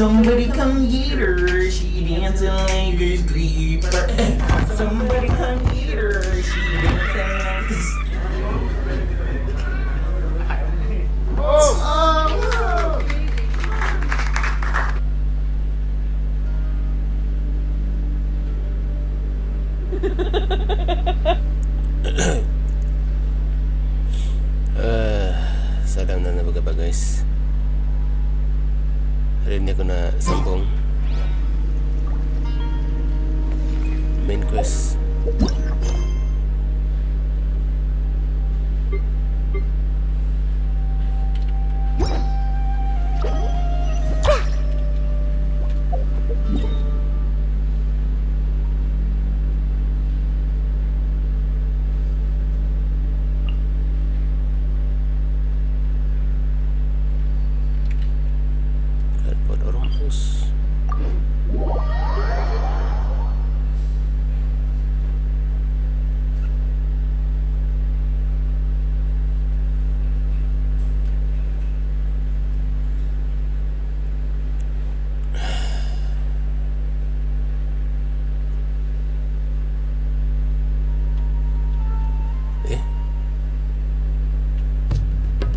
Somebody come get her, she dancing like a stripper. Somebody come get her, she dancing like a Salam dan apa khabar guys. Hari ni aku nak sambung main quest.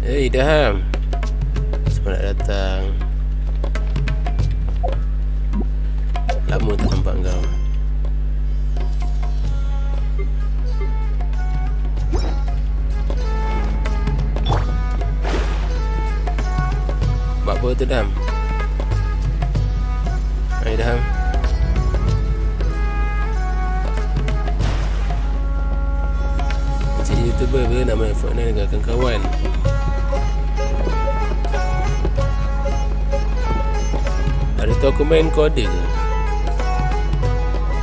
Hey Daham, selamat datang. Lama tak nampak kau. Buat apa tu Daham? Hai Daham. Jadi YouTuber ke nak main Fortnite dengan kawan-kawan? Hari tu aku main kau ada ke?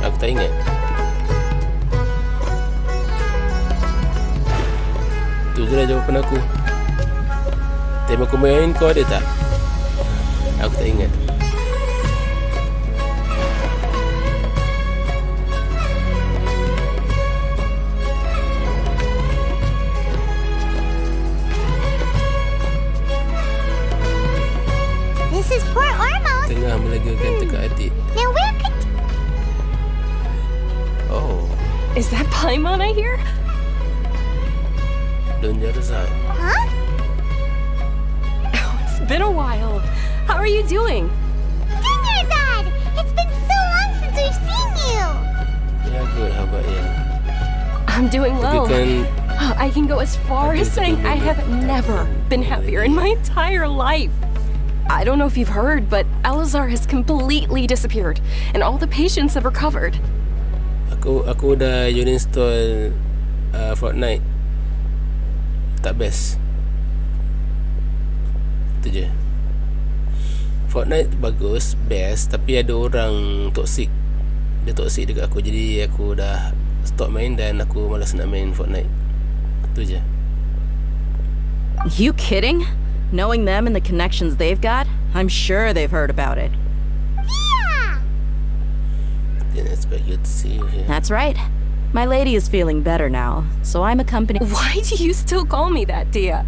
Aku tak ingat. Tu je lah jawapan aku. Time aku main kau ada tak? Aku tak ingat. This is poor Ormos. Tengah melegakan tekak hati. Now where could... Oh, Is that Paimon I hear? Dunia Rezat. Huh? Oh, it's been a while. How are you doing? Dinner, Dad! It's been so long since we've seen you! Ya good, how about you? I'm doing well. Kan I can go as far as saying I have never been happier in my entire life. I don't know if you've heard, but Elazar has completely disappeared, and all the patients have recovered. Aku dah uninstall Fortnite. Tak best. Itu je. Fortnite bagus, best, tapi ada orang toxic. Dia toxic dekat aku, jadi aku dah stop main dan aku malas nak main Fortnite. Itu je. You kidding? Knowing them and the connections they've got, I'm sure they've heard about it. Yeah! Didn't expect you to see you here. That's right. My lady is feeling better now, so I'm accompanying... Why do you still call me that, Dia?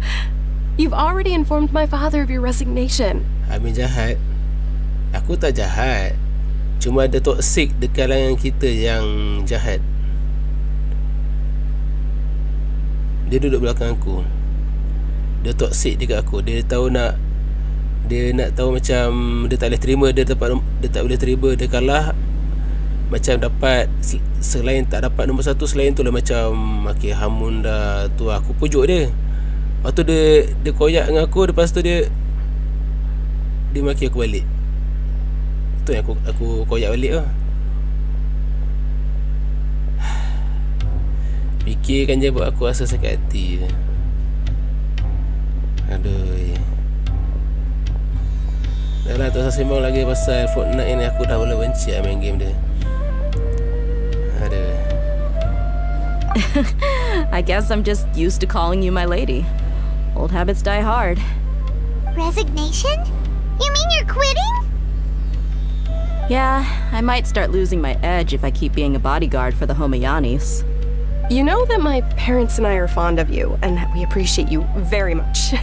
You've already informed my father of your resignation. Amin jahat. Aku tak jahat. Cuma ada toxic dekat kalangan kita yang jahat. Dia duduk belakang aku. Dia toxic dekat aku. Dia nak tahu macam dia tak boleh terima, dia tak boleh terima dia kalah. Macam dapat selain tak dapat nombor satu, selain tu lah macam okay, hamun dah tu. Aku pujuk dia. Lepas tu dia koyak dengan aku. Lepas tu dia maki aku balik. Tu yang aku koyak balik lah. Fikirkan je buat aku rasa sakit hati. Aduh. Dah lah, tak usah sembang lagi pasal Fortnite ni. Aku dah mula benci lah main game dia. Aduh. I guess I'm just used to calling you my lady. Old habits die hard. Resignation? You mean you're quitting? Yeah, I might start losing my edge if I keep being a bodyguard for the Homayanis. You know that my parents and I are fond of you, and that we appreciate you very much.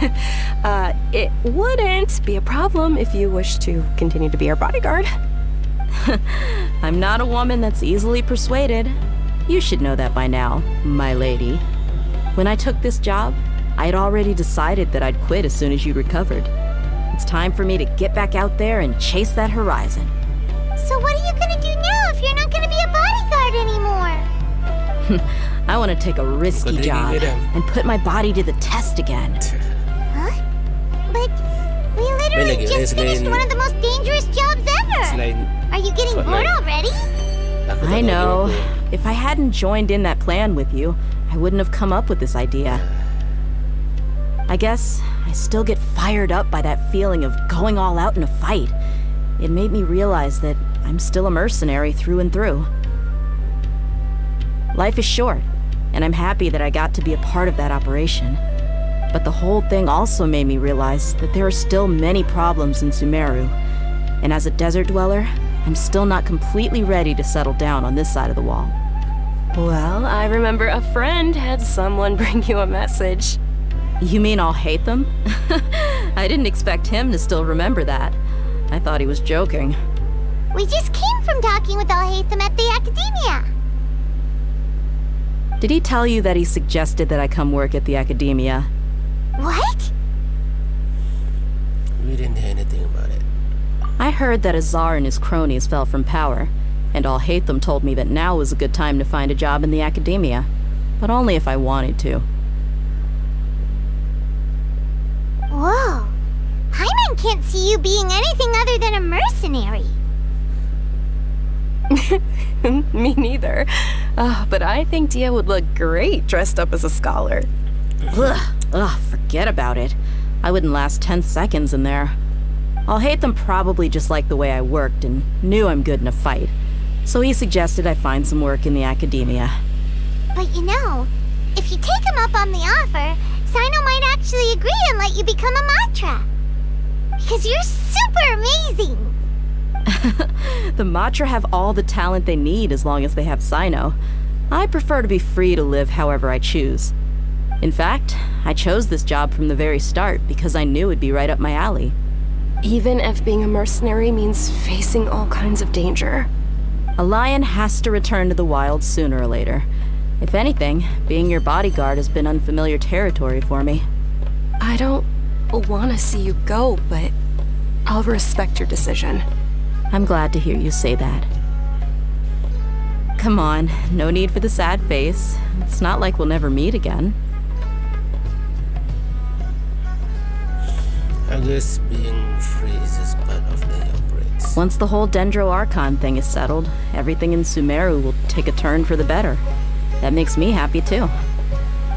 It wouldn't be a problem if you wish to continue to be our bodyguard. I'm not a woman that's easily persuaded. You should know that by now, my lady. When I took this job, I had already decided that I'd quit as soon as you recovered. It's time for me to get back out there and chase that horizon. So what are you gonna do now if you're not gonna be a bodyguard anymore? I want to take a risky job and put my body to the test again. Huh? But we literally just finished one of the most dangerous jobs ever. Are you getting bored already? I know. If I hadn't joined in that plan with you, I wouldn't have come up with this idea. I guess I still get fired up by that feeling of going all out in a fight. It made me realize that I'm still a mercenary through and through. Life is short, and I'm happy that I got to be a part of that operation. But the whole thing also made me realize that there are still many problems in Sumeru. And as a desert dweller, I'm still not completely ready to settle down on this side of the wall. Well, I remember a friend had someone bring you a message. You mean I'll hate them? I didn't expect him to still remember that. I thought he was joking. We just came from talking with Al-Haytham at the academia. Did he tell you that he suggested that I come work at the academia? What? We didn't hear anything about it. I heard that Azar and his cronies fell from power, and Al-Haytham told me that now was a good time to find a job in the academia, but only if I wanted to. Whoa. Aiman can't see you being anything other than a mercenary. Me neither. But I think Dia would look great dressed up as a scholar. Ugh, forget about it. I wouldn't last 10 seconds in there. Al-Haytham probably just liked the way I worked and knew I'm good in a fight. So he suggested I find some work in the academia. But you know, if you take him up on the offer, Sino might actually agree and let you become a Matra. Because you're super amazing! The Matra have all the talent they need as long as they have Sino. I prefer to be free to live however I choose. In fact, I chose this job from the very start because I knew it'd be right up my alley. Even if being a mercenary means facing all kinds of danger. A lion has to return to the wild sooner or later. If anything, being your bodyguard has been unfamiliar territory for me. I don't want to see you go, but I'll respect your decision. I'm glad to hear you say that. Come on, no need for the sad face. It's not like we'll never meet again. I guess being free is just part of the operates. Once the whole Dendro Archon thing is settled, everything in Sumeru will take a turn for the better. That makes me happy too.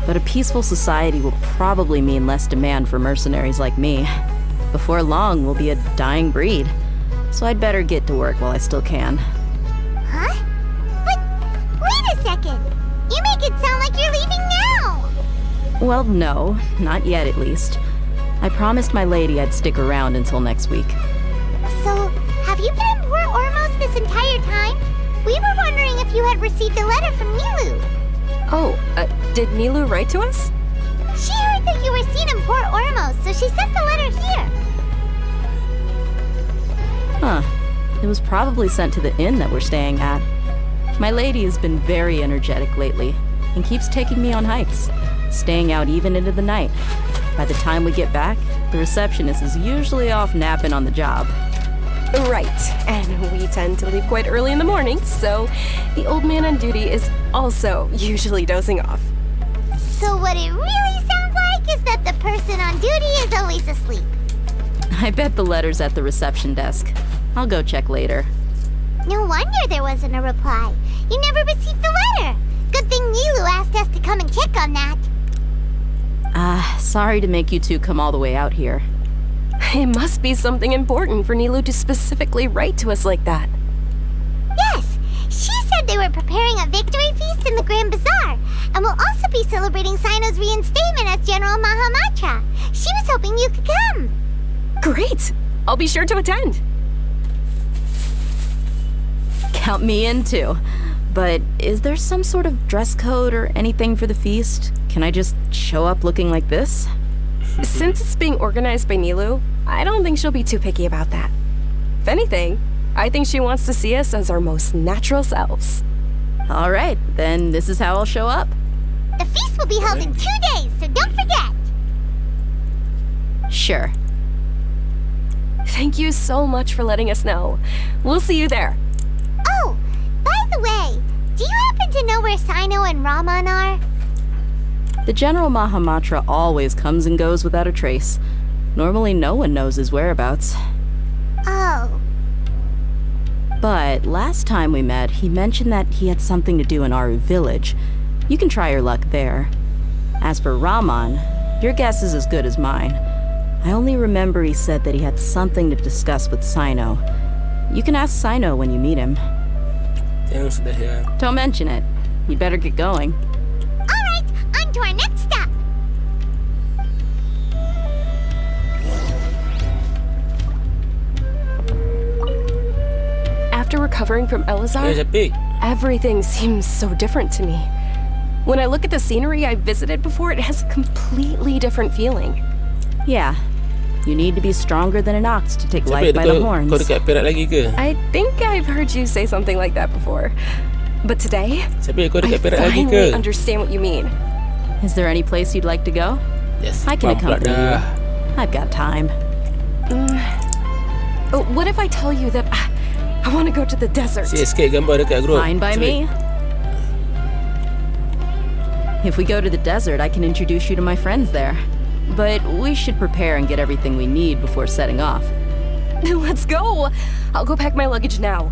But a peaceful society will probably mean less demand for mercenaries like me. Before long, we'll be a dying breed. So I'd better get to work while I still can. Huh? But wait a second! You make it sound like you're leaving now! Well, no, not yet at least. I promised my lady I'd stick around until next week. So, have you been in Port Ormos this entire time? We were wondering if you had received a letter from Nilu. Oh, did Nilu write to us? She heard that you were seen in Port Ormos, so she sent the letter here. Huh. It was probably sent to the inn that we're staying at. My lady has been very energetic lately and keeps taking me on hikes, staying out even into the night. By the time we get back, the receptionist is usually off napping on the job. Right, and we tend to leave quite early in the morning, so the old man on duty is also usually dozing off. So what it really sounds like is that the person on duty is always asleep. I bet the letter's at the reception desk. I'll go check later. No wonder there wasn't a reply. You never received the letter. Good thing Nilu asked us to come and check on that. Sorry to make you two come all the way out here. It must be something important for Nilu to specifically write to us like that. Yes, she said they were preparing a victory feast in the Grand Bazaar, and will also be celebrating Sino's reinstatement as General Mahamatra. She was hoping you could come. Great! I'll be sure to attend. Count me in too. But is there some sort of dress code or anything for the feast? Can I just show up looking like this? Since it's being organized by Nilu, I don't think she'll be too picky about that. If anything, I think she wants to see us as our most natural selves. All right, then this is how I'll show up. The feast will be held in 2 days, so don't forget. Sure. Thank you so much for letting us know. We'll see you there. Oh, by the way, do you happen to know where Sino and Rahman are? The General Mahamatra always comes and goes without a trace. Normally no one knows his whereabouts. Oh. But last time we met, he mentioned that he had something to do in Aru village. You can try your luck there. As for Rahman, your guess is as good as mine. I only remember he said that he had something to discuss with Sino. You can ask Sino when you meet him. Don't mention it. You'd better get going. Alright, on to our next stop. After recovering from Elazar, everything seems so different to me. When I look at the scenery I visited before, it has a completely different feeling. Yeah. You need to be stronger than an ox to take life by the horns. I think I've heard you say something like that before. But today, I finally understand what you mean. Is there any place you'd like to go? Yes. I can accompany you. I've got time. What if I tell you that I want to go to the desert? Fine by me. If we go to the desert, I can introduce you to my friends there. But we should prepare and get everything we need before setting off. Let's go! I'll go pack my luggage now.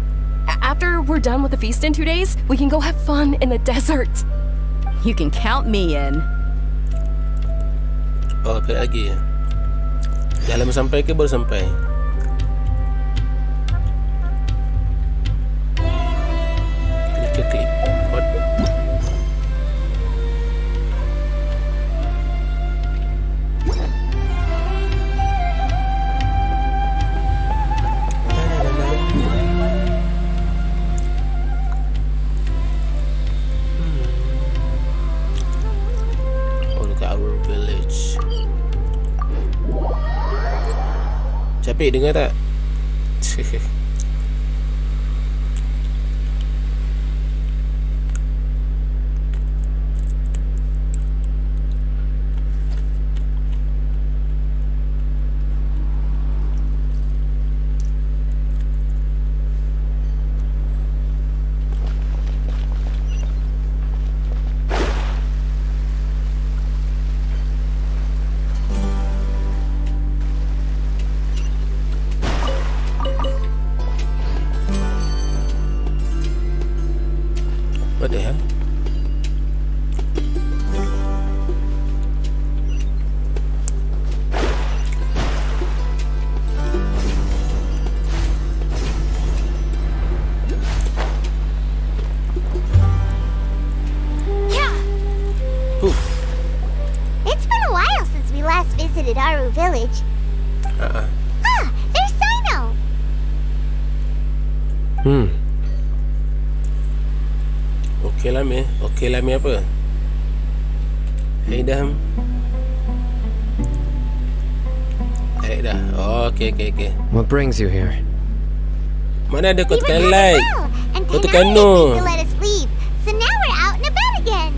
After we're done with the feast in 2 days, we can go have fun in the desert. You can count me in. Oh, apa lagi ya? Dah lama sampai ke baru sampai? Klik. What? Capek dengar tak? What the hell? Yeah. Poof. It's been a while since we last visited Aru village. Ah, there's Sino. Okey lah, Mi apa? Hey, dah. Tarik dah. Oh, okey. What brings you here? Mana ada kau We were tekan kind like? of well, and Kau Tenari tekan agreed no. to let us leave, so now we're out and about again.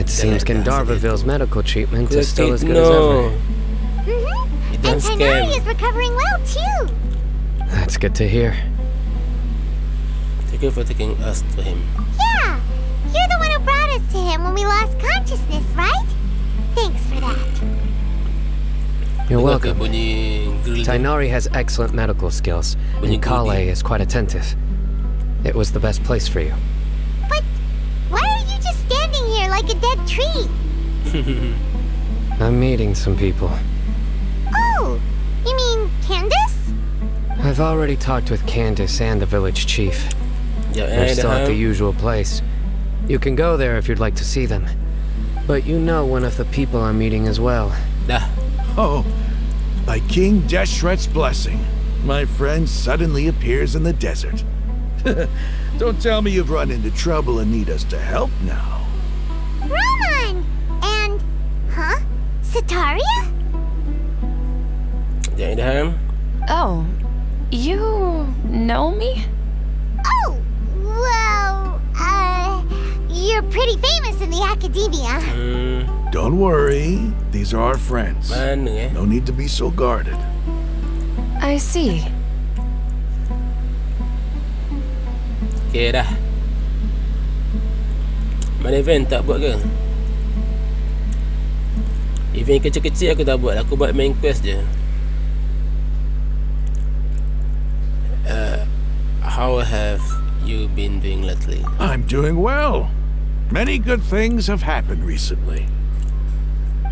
It seems Gandharvaville's medical treatment is still as good as No. ever. And don't Tenari scam. is recovering well too. That's good to hear. Thank you for taking us to him. Yeah, you're the one who brought us to him when we lost consciousness, right? Thanks for that. You're Dengar ke welcome. bunyi grill tu? Tainari has excellent medical skills, Bunyi and Kale gudi. is quite attentive. It was the best place for you. But why are you just standing here like a dead tree? I'm meeting some people. Oh, you mean Candace? I've already talked with Candace and the village chief. Sekejap, They're still at the dah. usual place. You can go there if you'd like to see them. But you know one of the people I'm meeting as well. Dah. Oh, by King Deshret's blessing, my friend suddenly appears in the desert. Don't tell me you've run into trouble and need us to help now. Roman! And... Huh? Sataria? Jangan. Oh, you know me? Oh, well, you're pretty famous in the academia. Don't worry, these are our friends. Mana No need to be so guarded. I see. Okay dah. Mana event tak buat ke? Event kecil-kecil aku tak buat. Aku buat main quest je. How have you been doing lately? I'm doing well. Many good things have happened recently.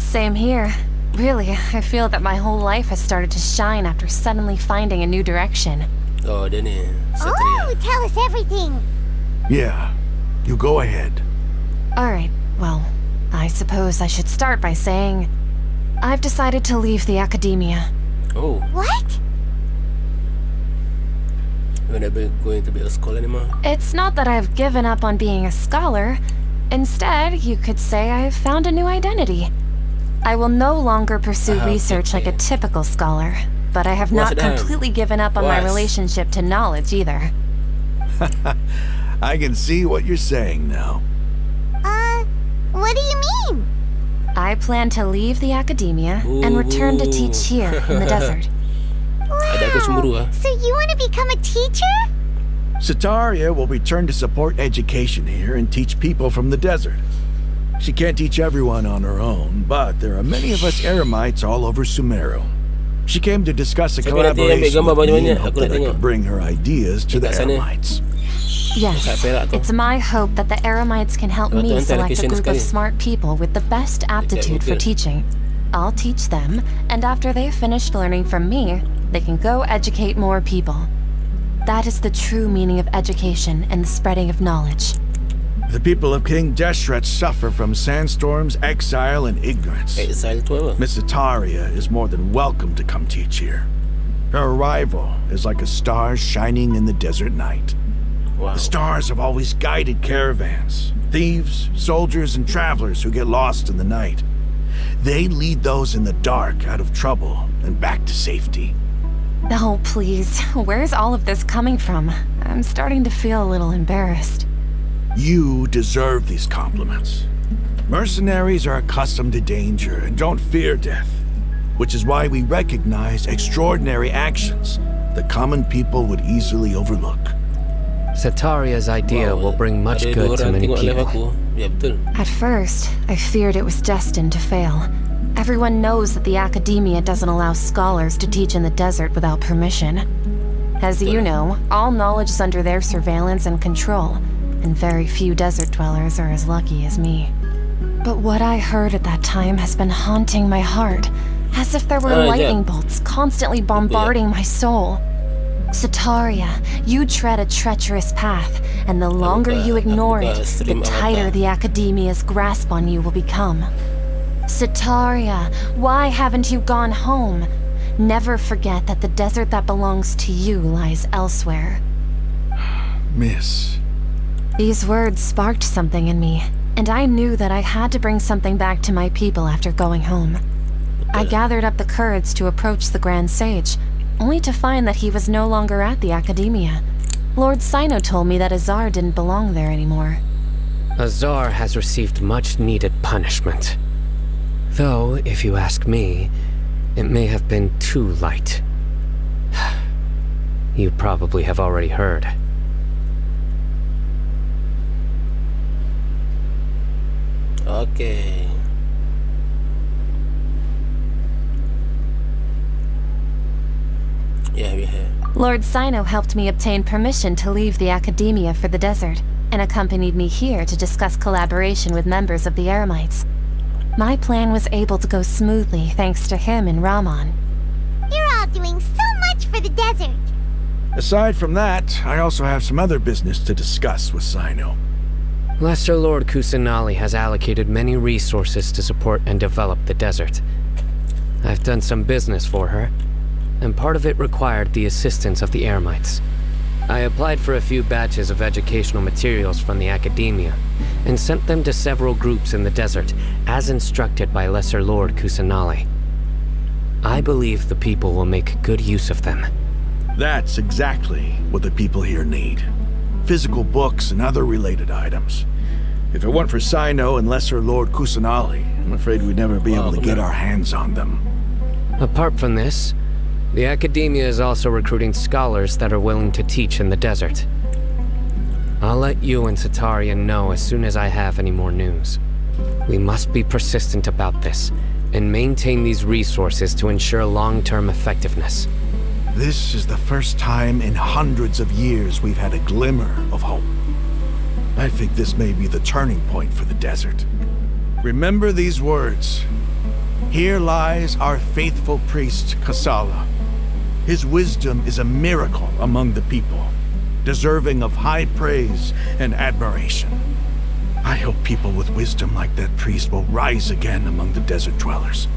Same here. Really, I feel that my whole life has started to shine after suddenly finding a new direction. Oh, dia ni. Oh, Satria. tell us everything. Yeah, you go ahead. Alright, well, I suppose I should start by saying I've decided to leave the academia. Oh, What? you're never going to be a scholar anymore? It's not that I've given up on being a scholar. Instead, you could say I've found a new identity. I will no longer pursue research like a typical scholar, but I have not completely given up on my relationship to knowledge either. I can see what you're saying now. What do you mean? I plan to leave the academia and return to teach here in the desert. Ada aku cemburu ah. So you want to become a teacher? Sataria will return to support education here and teach people from the desert. She can't teach everyone on her own, but there are many of us Eremites all over Sumeru. She came to discuss a collaboration with me and hope that I could bring her ideas to the Eremites. Yes, it's my hope that the Eremites can help me select a group of smart people with the best aptitude for teaching. I'll teach them, and after they've finished learning from me, they can go educate more people. That is the true meaning of education and the spreading of knowledge. The people of King Deshret suffer from sandstorms, exile, and ignorance. Exile tu apa? Miss Ataria is more than welcome to come teach here. Her arrival is like a star shining in the desert night. Wow. The stars have always guided caravans, thieves, soldiers, and travelers who get lost in the night. They lead those in the dark out of trouble and back to safety. Oh, please, where's all of this coming from? I'm starting to feel a little embarrassed. You deserve these compliments. Mercenaries are accustomed to danger and don't fear death, which is why we recognize extraordinary actions that common people would easily overlook. Sataria's idea will bring much Ada good dua to orang many tengok live people. aku. Ya betul. At first, I feared it was destined to fail. Everyone knows that the academia doesn't allow scholars to teach in the desert without permission. As you know, all knowledge is under their surveillance and control, and very few desert dwellers are as lucky as me. But what I heard at that time has been haunting my heart, as if there were lightning bolts constantly bombarding my soul. Sataria, you tread a treacherous path, and the longer you ignore it, the tighter the academia's grasp on you will become. Sataria, why haven't you gone home? Never forget that the desert that belongs to you lies elsewhere. Miss. These words sparked something in me, and I knew that I had to bring something back to my people after going home. I gathered up the courage to approach the Grand Sage, only to find that he was no longer at the academia. Lord Sino told me that Azar didn't belong there anymore. Azar has received much needed punishment. Though, if you ask me, it may have been too light. You probably have already heard. Okay. Yeah, we have. Lord Sino helped me obtain permission to leave the academia for the desert, and accompanied me here to discuss collaboration with members of the Eremites. My plan was able to go smoothly thanks to him and Rahman. You're all doing so much for the desert. Aside from that, I also have some other business to discuss with Sino. Lesser Lord Kusanali has allocated many resources to support and develop the desert. I've done some business for her, and part of it required the assistance of the Eremites. I applied for a few batches of educational materials from the academia and sent them to several groups in the desert, as instructed by Lesser Lord Kusanali. I believe the people will make good use of them. That's exactly what the people here need. Physical books and other related items. If it weren't for Sino and Lesser Lord Kusanali, I'm afraid we'd never be able to get our hands on them. Apart from this, the academia is also recruiting scholars that are willing to teach in the desert. I'll let you and Satarian know as soon as I have any more news. We must be persistent about this and maintain these resources to ensure long-term effectiveness. This is the first time in hundreds of years we've had a glimmer of hope. I think this may be the turning point for the desert. Remember these words. Here lies our faithful priest, Kasala. His wisdom is a miracle among the people, deserving of high praise and admiration. I hope people with wisdom like that priest will rise again among the desert dwellers.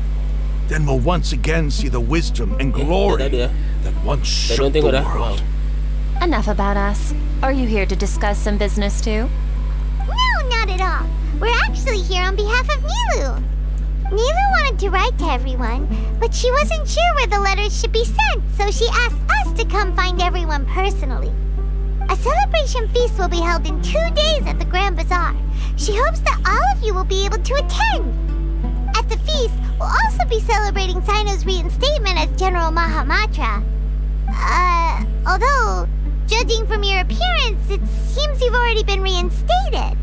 Then we'll once again see the wisdom and glory that once shook the world. Enough about us. Are you here to discuss some business too? No, not at all. We're actually here on behalf of Nilu. Nilu wanted to write to everyone, but she wasn't sure where the letters should be sent, so she asked us to come find everyone personally. A celebration feast will be held in 2 days at the Grand Bazaar. She hopes that all of you will be able to attend. At the feast, we'll also be celebrating Sino's reinstatement as General Mahamatra. Although, judging from your appearance, it seems you've already been reinstated.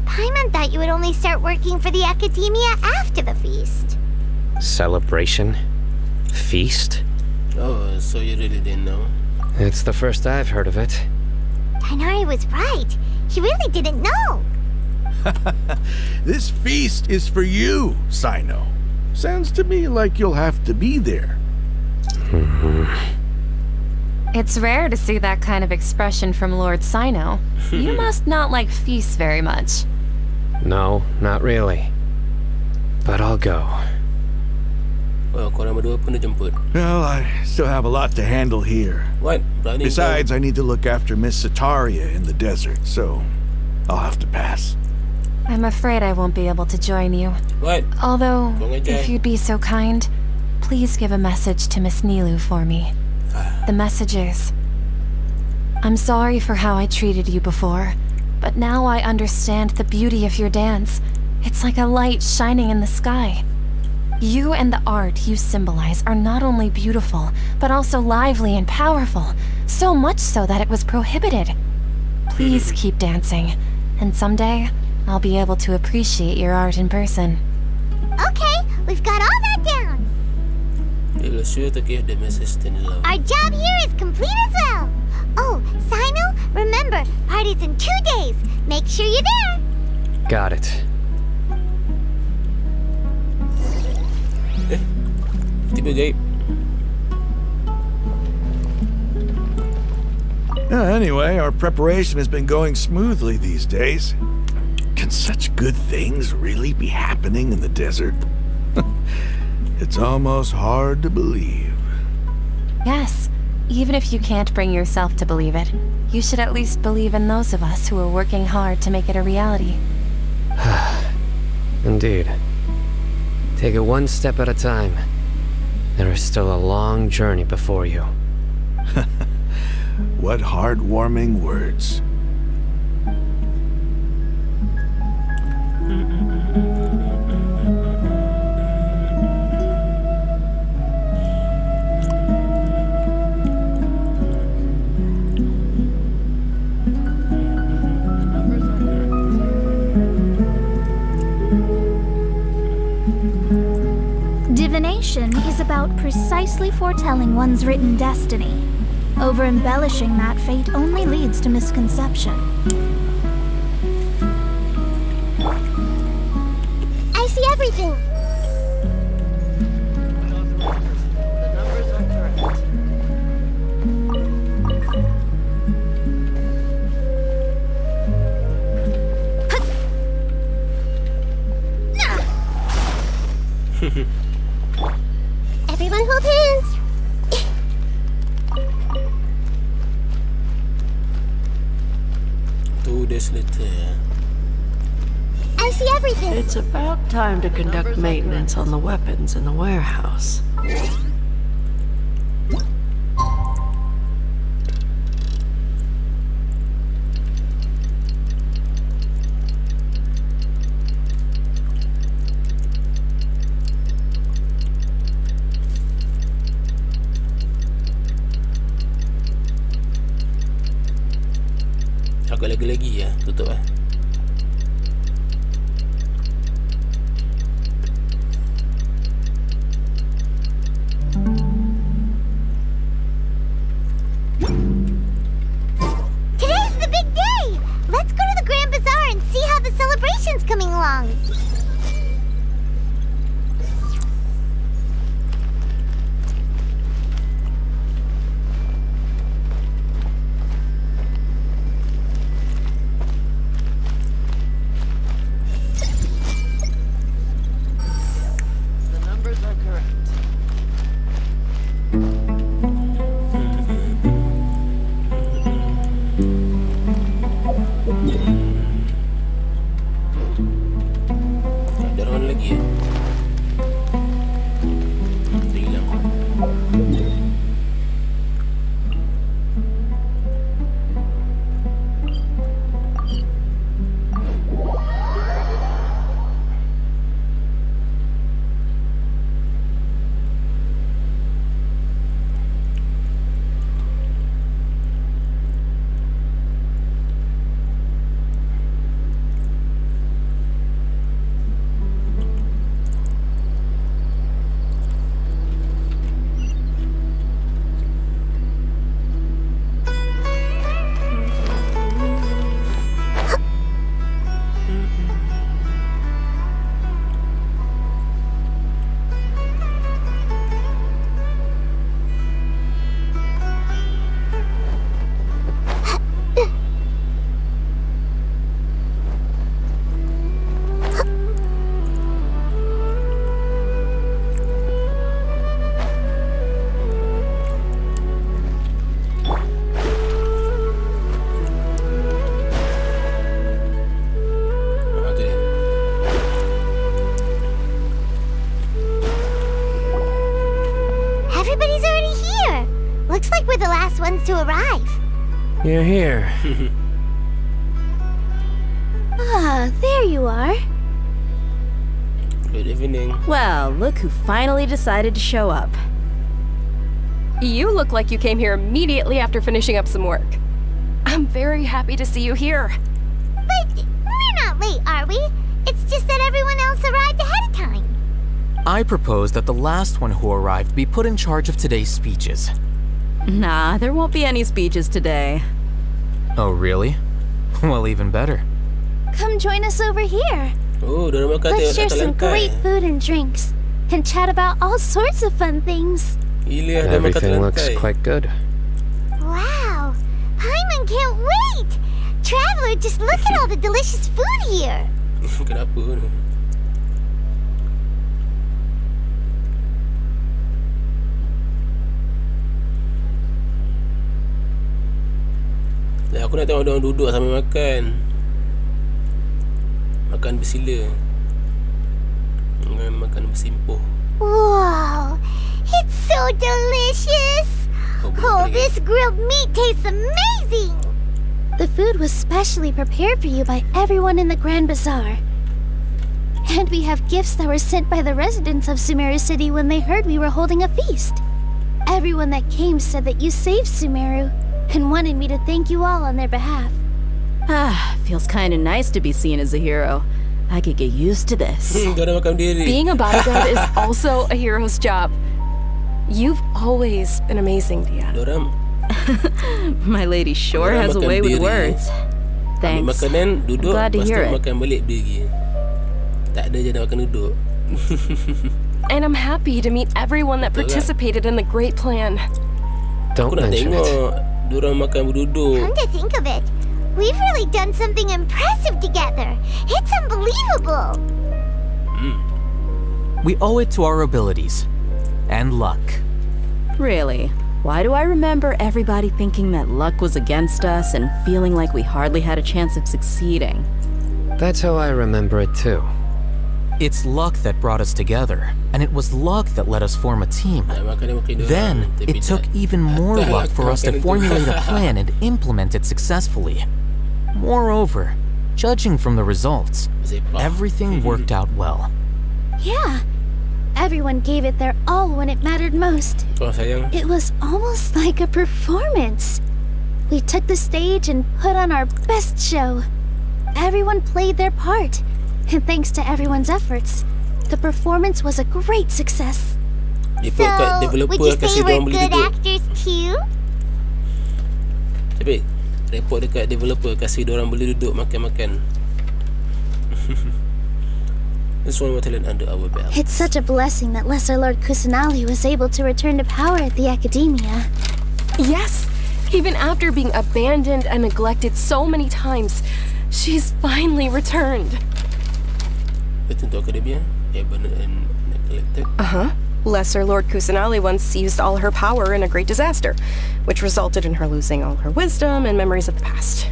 Paimon thought you would only start working for the academia after the feast. Celebration? Feast? Oh, so you really didn't know? It's the first I've heard of it. Tainari was right. He really didn't know. This feast is for you, Sino. Sounds to me like you'll have to be there. It's rare to see that kind of expression from Lord Sino. You must not like feasts very much. No, not really. But I'll go. Oh, korang berdua pun dijemput. Well, I still have a lot to handle here. What? Berani Besides, I need to look after Miss Sataria in the desert, so I'll have to pass. I'm afraid I won't be able to join you. What? Although, Go ahead, if Jay. you'd be so kind, please give a message to Miss Nilu for me. The message is, I'm sorry for how I treated you before, but now I understand the beauty of your dance. It's like a light shining in the sky. You and the art you symbolize are not only beautiful, but also lively and powerful, so much so that it was prohibited. Please keep dancing, and someday I'll be able to appreciate your art in person. Okay, we've got all that down. It was sure to give the message to Nilo. Our job here is complete as well. Oh, Sino, remember, party's in 2 days. Make sure you're there. Got it. Tiba gaib. Anyway, our preparation has been going smoothly these days. Can such good things really be happening in the desert? It's almost hard to believe. Yes, even if you can't bring yourself to believe it, you should at least believe in those of us who are working hard to make it a reality. Indeed. Take it one step at a time. There is still a long journey before you. What heartwarming words. Divination is about precisely foretelling one's written destiny. Over-embellishing that fate only leads to misconception. I see everything. Everyone hold hands. days later. I see everything. It's about time to conduct maintenance on the weapons in the warehouse. Agak lagi-lagi ya, tutup lah. Today's the big day! Let's go to the Grand Bazaar and see how the celebration's coming along. The numbers are correct. Ada orang lagi ya. Hilang. Everybody's already here. Looks like we're the last ones to arrive. You're here. Ah, there you are. Good evening. Well, look who finally decided to show up. You look like you came here immediately after finishing up some work. I'm very happy to see you here. But we're not late, are we? It's just that everyone else arrived ahead of time. I propose that the last one who arrived be put in charge of today's speeches. Nah, there won't be any speeches today. Oh, really? Well, even better. Come join us over here. Oh, dorang makan Let's share tengok some lantai. great food and drinks, and chat about all sorts of fun things. Gila, dia makan Everything looks lantai. quite good. Wow, Aiman can't wait. Traveler, just look at all the delicious food here. Kenapa tu? Lah, aku nak tengok orang duduk sambil makan. Makan bersila. Dengan makan bersimpuh. Wow, it's so delicious. Oh, this grilled meat tastes amazing. The food was specially prepared for you by everyone in the Grand Bazaar. And we have gifts that were sent by the residents of Sumeru City when they heard we were holding a feast. Everyone that came said that you saved Sumeru and wanted me to thank you all on their behalf. Ah, feels kinda nice to be seen as a hero. I could get used to this. Dorang makan diri. Being a bodyguard is also a hero's job. You've always been amazing, Dia. Dorang My lady sure Orang has a makan way with diri. words. ambil Thanks. makanan, duduk, Glad to lepas tu hear it. makan balik berdiri. Tak ada je nak makan duduk. And I'm happy to meet everyone that participated in the great plan. Don't Aku nak mention tengok it. dorang makan berduduk. Come to think of it, we've really done something impressive together. It's unbelievable. We owe it to our abilities. And luck. Really? Why do I remember everybody thinking that luck was against us and feeling like we hardly had a chance of succeeding? That's how I remember it too. It's luck that brought us together, and it was luck that let us form a team. Then, it took even more luck for us to formulate a plan and implement it successfully. Moreover, judging from the results, everything worked out well. Yeah. Everyone gave it their all when it mattered most. It was almost like a performance. We took the stage and put on our best show. Everyone played their part, and thanks to everyone's efforts, the performance was a great success. So, would you say we're good actors too? Tapi report dekat developer kasih diorang boleh duduk makan-makan. This one more talent under our belt. It's such a blessing that Lesser Lord Kusanali was able to return to power at the Academia. Yes! Even after being abandoned and neglected so many times, she's finally returned. Betul untuk Academia? Abandoned and neglected? Lesser Lord Kusanali once used all her power in a great disaster, which resulted in her losing all her wisdom and memories of the past.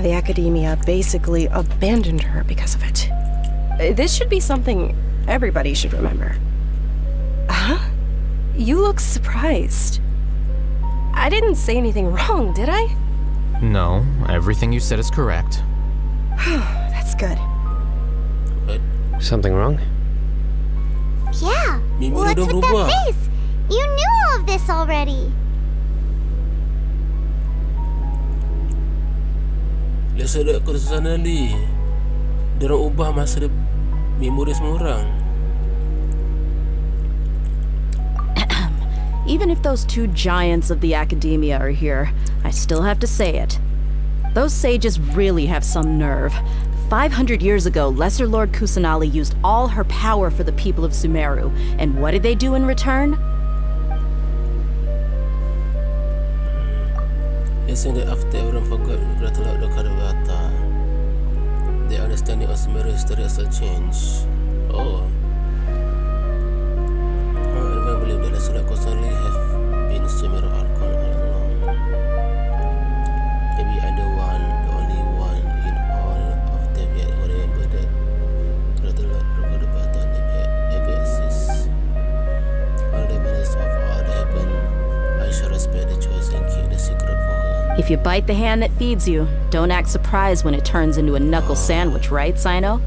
The Academia basically abandoned her because of it. This should be something everybody should remember. Huh? You look surprised. I didn't say anything wrong, did I? No, everything you said is correct. That's good. What? Something wrong? Yeah. What's with that face? You knew all of this already. Lesser Lord Kusanali. Diorang ubah masa memori semua orang. Even if those two giants of the Academia are here, I still have to say it. Those sages really have some nerve. 500 years ago, Lesser Lord Kusanali used all her power for the people of Sumeru, and what did they do in return? Yes, and after everyone forgot the Karavata, the understanding of Sumeru history also changed. Oh. Everyone believed that Lesser Lord Kusanali have been Sumeru Archon all along. Maybe I'm the only one in all of them yet who remember that Greater Lord Rogodabata never exists. All the meanings of all that happened, I shall respect the choice and keep the secret for her. If you bite the hand that feeds you, don't act surprised when it turns into a knuckle sandwich, right, Sino?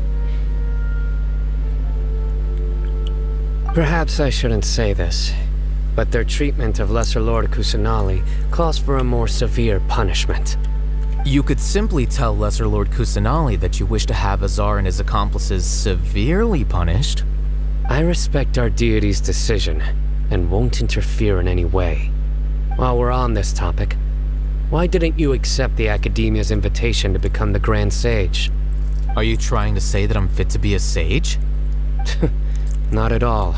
Perhaps I shouldn't say this, but their treatment of Lesser Lord Kusanali calls for a more severe punishment. You could simply tell Lesser Lord Kusanali that you wish to have Azar and his accomplices severely punished. I respect our deity's decision and won't interfere in any way. While we're on this topic, why didn't you accept the Academia's invitation to become the Grand Sage? Are you trying to say that I'm fit to be a sage? Not at all.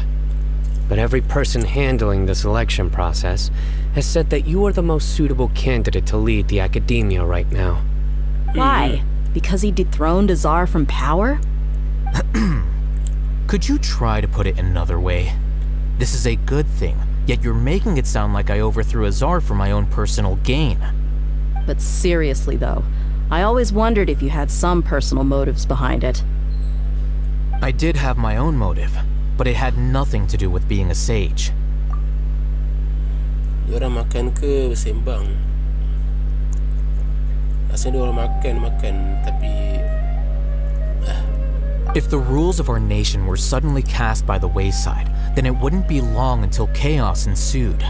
But every person handling the selection process has said that you are the most suitable candidate to lead the Academia right now. Why? Because he dethroned Azar from power? Could you try to put it another way? This is a good thing, yet you're making it sound like I overthrew Azar for my own personal gain. But seriously though, I always wondered if you had some personal motives behind it. I did have my own motive, but it had nothing to do with being a sage. Diorang makan ke bersembang? Asalnya diorang makan tapi If the rules of our nation were suddenly cast by the wayside, then it wouldn't be long until chaos ensued.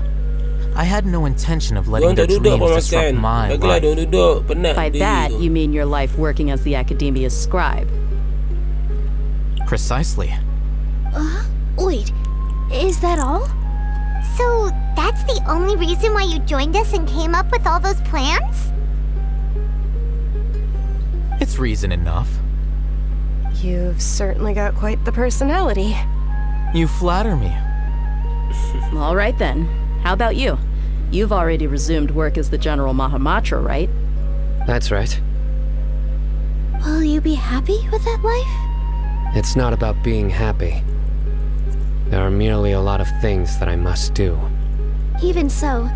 I had no intention of letting their dreams disrupt my life. By that, you mean your life working as the Academia's scribe. Precisely. Wait, is that all? So, that's the only reason why you joined us and came up with all those plans? It's reason enough. You've certainly got quite the personality. You flatter me. All right then. How about you? You've already resumed work as the General Mahamatra, right? That's right. Will you be happy with that life? It's not about being happy. There are merely a lot of things that I must do. Even so,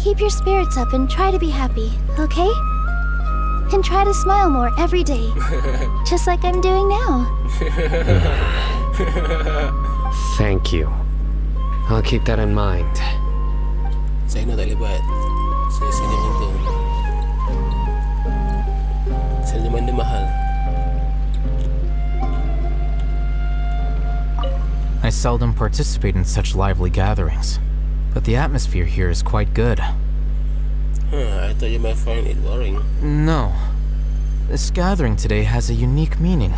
keep your spirits up and try to be happy, okay? And try to smile more every day, just like I'm doing now. Thank you. I'll keep that in mind. Saya nak tak boleh buat. Saya sini macam tu. Saya benda mahal. I seldom participate in such lively gatherings, but the atmosphere here is quite good. I thought you might find it boring. No. This gathering today has a unique meaning.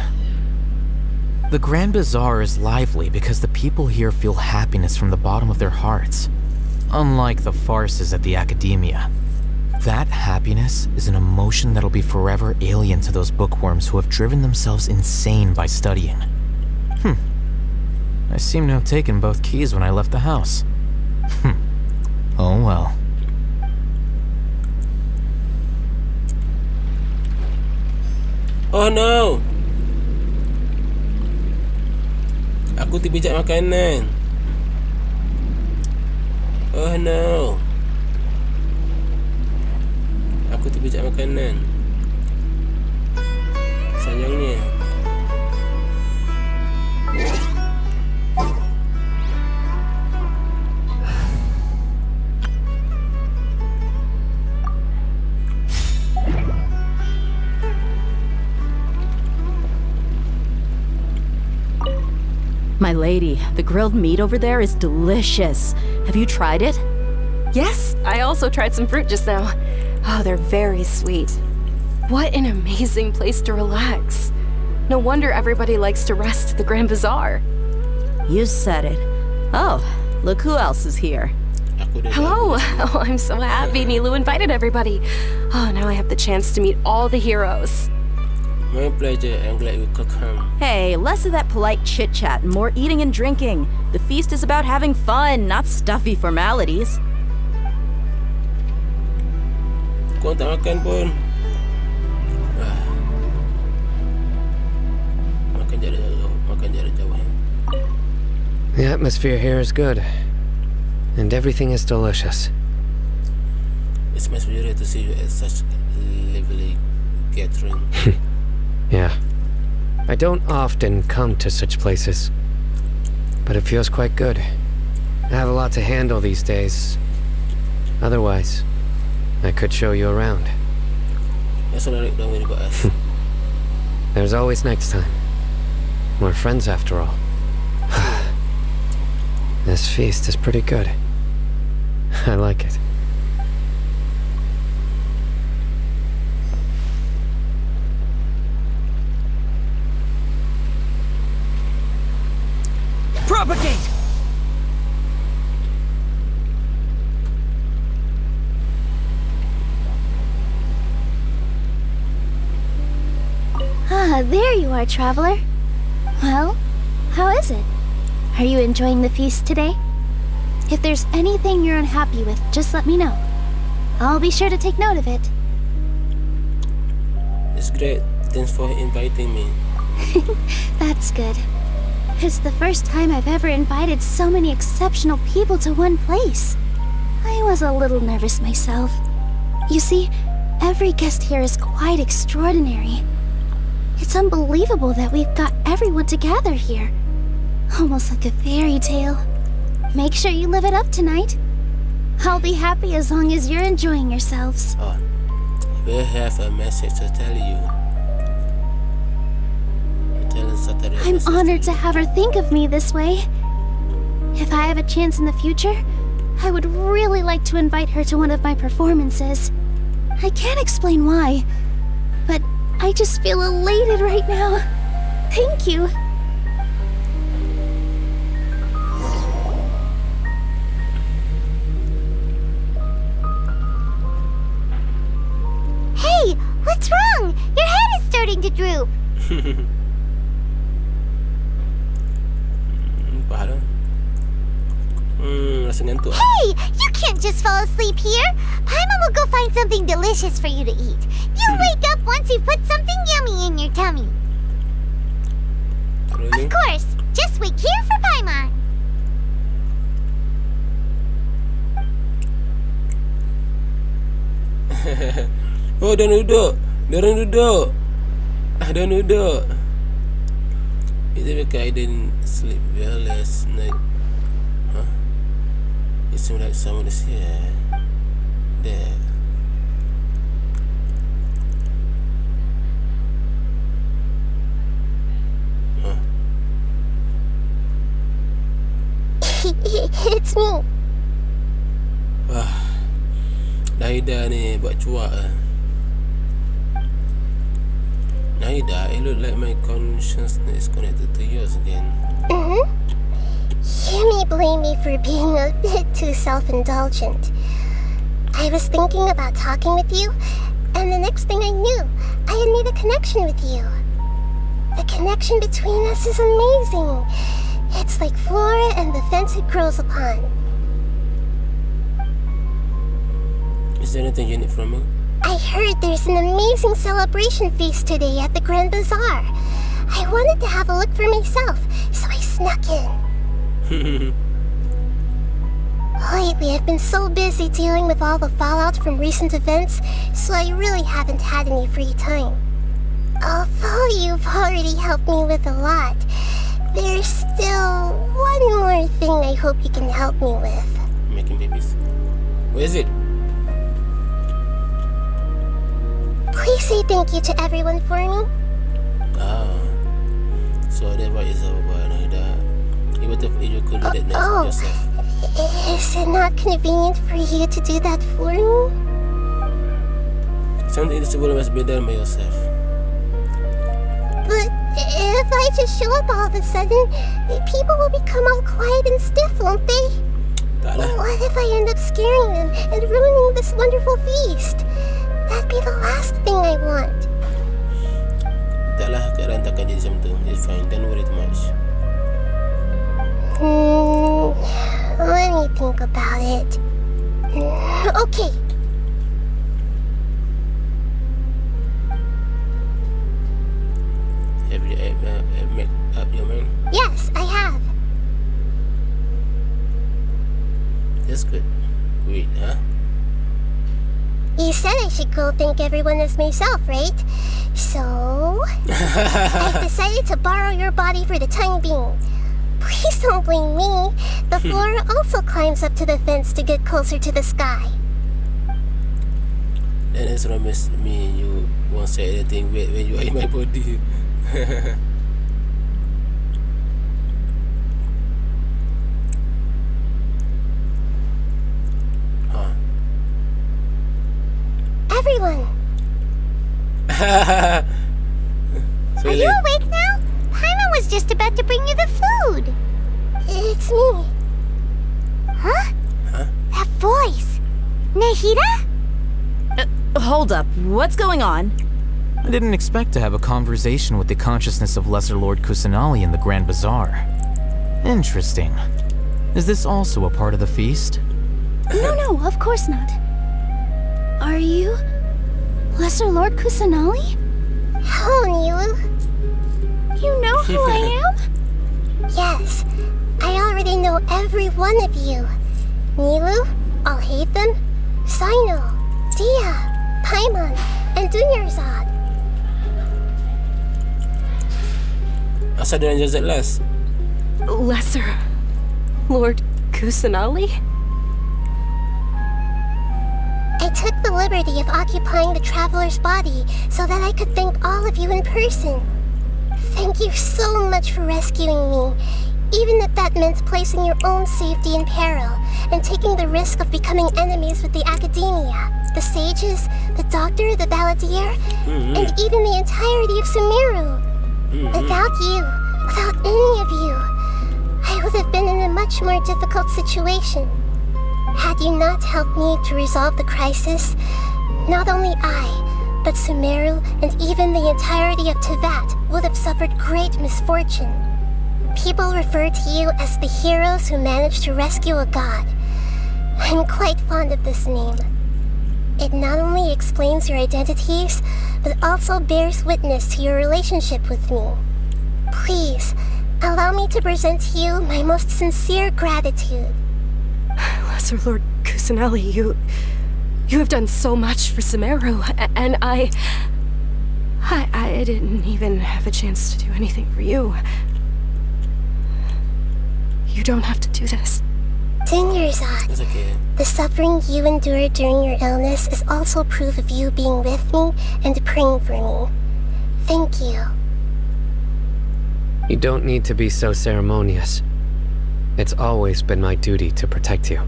The Grand Bazaar is lively because the people here feel happiness from the bottom of their hearts, unlike the farces at the academia. That happiness is an emotion that'll be forever alien to those bookworms who have driven themselves insane by studying. I seem to have taken both keys when I left the house. Oh well. Oh no! Aku terbijak makanan. Oh no! Aku terbijak makanan. Sayangnya. My lady, the grilled meat over there is delicious. Have you tried it? Yes, I also tried some fruit just now. Oh, they're very sweet. What an amazing place to relax. No wonder everybody likes to rest at the Grand Bazaar. You said it. Oh, look who else is here. Hello. Oh, I'm so happy Nilu invited everybody. Oh, now I have the chance to meet all the heroes. My pleasure. I'm glad you could come. Hey, less of that polite chit-chat and more eating and drinking. The feast is about having fun, not stuffy formalities. Kau tak makan pun. Makan jarak jauh. The atmosphere here is good, and everything is delicious. It's my pleasure to see you at such lively gathering. Yeah. I don't often come to such places, but it feels quite good. I have a lot to handle these days. Otherwise, I could show you around. That's all right, don't worry about us. There's always next time. We're friends after all. This feast is pretty good. I like it. Propagate! Ah, there you are, traveler. Well, how is it? Are you enjoying the feast today? If there's anything you're unhappy with, just let me know. I'll be sure to take note of it. It's great. Thanks for inviting me. That's good. It's the first time I've ever invited so many exceptional people to one place. I was a little nervous myself. You see, every guest here is quite extraordinary. It's unbelievable that we've got everyone together here. Almost like a fairy tale. Make sure you live it up tonight. I'll be happy as long as you're enjoying yourselves. Oh, we have a message to tell you. I'm honored to have her think of me this way. If I have a chance in the future, I would really like to invite her to one of my performances. I can't explain why, but I just feel elated right now. Thank you. Hey, what's wrong? Your head is starting to droop. Rasa ngantuk. Hey, you can't just fall asleep here. Paimon will go find something delicious for you to eat. You wake up once you put something yummy in your tummy. Really? Of course. Just wait here for Paimon. Oh, dah duduk. Diorang duduk. Diorang duduk. It's because I didn't sleep well last night. Huh? It seems like someone is here. There. Huh? It's me. Wah. Naida ni buat cuak lah. Naida, it look like my consciousness is connected to yours again. You may blame me for being a bit too self-indulgent. I was thinking about talking with you, and the next thing I knew, I had made a connection with you. The connection between us is amazing. It's like flora and the fence it grows upon. Is there anything you need from me? I heard there's an amazing celebration feast today at the Grand Bazaar. I wanted to have a look for myself, so I snuck in. Lately, I've been so busy dealing with all the fallout from recent events, so I really haven't had any free time. Although you've already helped me with a lot, there's still one more thing I hope you can help me with. Making babies. Where is it? Please say thank you to everyone for me. So that's what it's about, Naida. What if you could do that now yourself? Is it not convenient for you to do that for me? Something is must be done by yourself. But if I just show up all of a sudden, people will become all quiet and stiff, won't they? Tak lah. What if I end up scaring them and ruining this wonderful feast? That'd be the last thing I want. Tak lah, keadaan takkan jadi macam tu. It's fine, don't worry too much. Let me think about it. Okay. Have you made up your mind? Yes, I have. That's good. Wait, huh? You said I should go thank everyone as myself, right? So, I've decided to borrow your body for the time being. Please don't blame me. The flora also climbs up to the fence to get closer to the sky. Then as promised me, you won't say anything weird when you are in my body. Everyone! Are you awake now? Aiman was just about to bring you the food. It's me. Huh? That voice. Nahida? Hold up. What's going on? I didn't expect to have a conversation with the consciousness of Lesser Lord Kusanali in the Grand Bazaar. Interesting. Is this also a part of the feast? No, of course not. Are you Lesser Lord Kusanali? Hello, Nilu. You know who I am? Yes, I already know every one of you. Nilu, Alhaitham, Sino, Dia, Paimon, and Dunyarzad. Asal dia orang jazat last? Lesser Lord Kusanali? I took the liberty of occupying the traveler's body so that I could thank all of you in person. Thank you so much for rescuing me, even if that meant placing your own safety in peril and taking the risk of becoming enemies with the academia, the sages, the doctor, the balladeer, and even the entirety of Sumeru. Without you, without any of you, I would have been in a much more difficult situation. Had you not helped me to resolve the crisis, not only I, but Sumeru and even the entirety of Tevat would have suffered great misfortune. People refer to you as the heroes who managed to rescue a god. I'm quite fond of this name. It not only explains your identities, but also bears witness to your relationship with me. Please, allow me to present to you my most sincere gratitude. Lesser Lord Kusanali, You have done so much for Sumeru, and I didn't even have a chance to do anything for you. You don't have to do this. Dunyarzad, It's okay. the suffering you endured during your illness is also proof of you being with me and praying for me. Thank you. You don't need to be so ceremonious. It's always been my duty to protect you.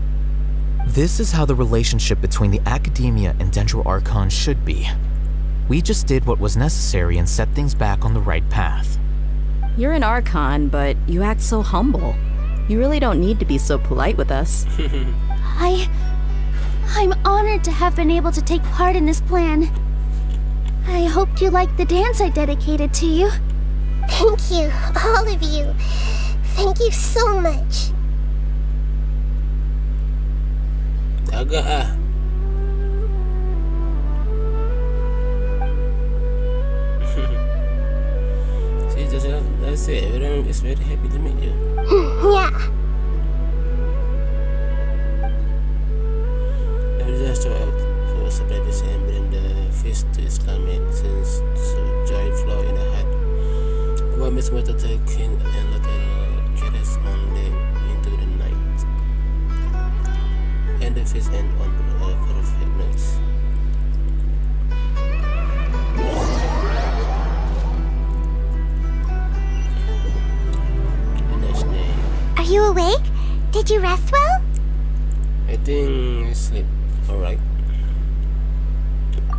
This is how the relationship between the Academia and Dendro Archon should be. We just did what was necessary and set things back on the right path. You're an Archon, but you act so humble. You really don't need to be so polite with us. I'm honored to have been able to take part in this plan. I hoped you liked the dance I dedicated to you. Thank you, all of you. Thank you so much. Agak ah. See, just I say, everyone is very happy to meet you. Yeah. Every just to spread the same, bring the feast to Selamat, since joy flow in the heart. What makes matter to king and little carries only into the night, and the feast end on perfectness. The next day, Are you awake? Did you rest well? I think I sleep alright.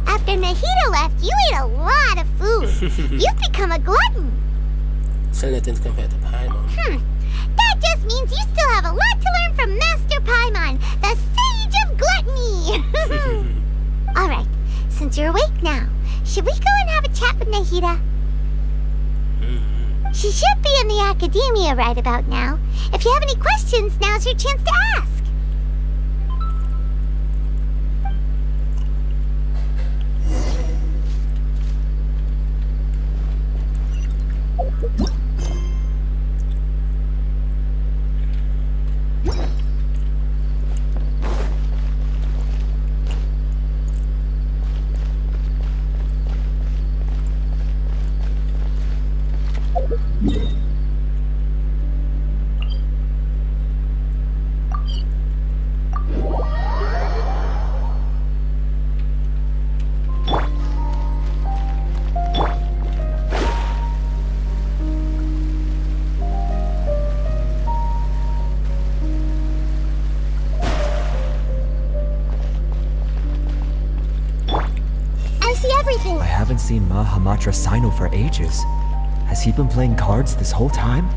After Nahida left, you ate a lot of food. You've become a glutton. Still nothing compared to Paimon. That just means you still have a lot to learn from Master Paimon, the Sage of Gluttony. Alright, since you're awake now, should we go and have a chat with Nahida? She should be in the Academia right about now. If you have any questions, now's your chance to ask. I haven't seen Mahamatra Sino for ages. Has he been playing cards this whole time?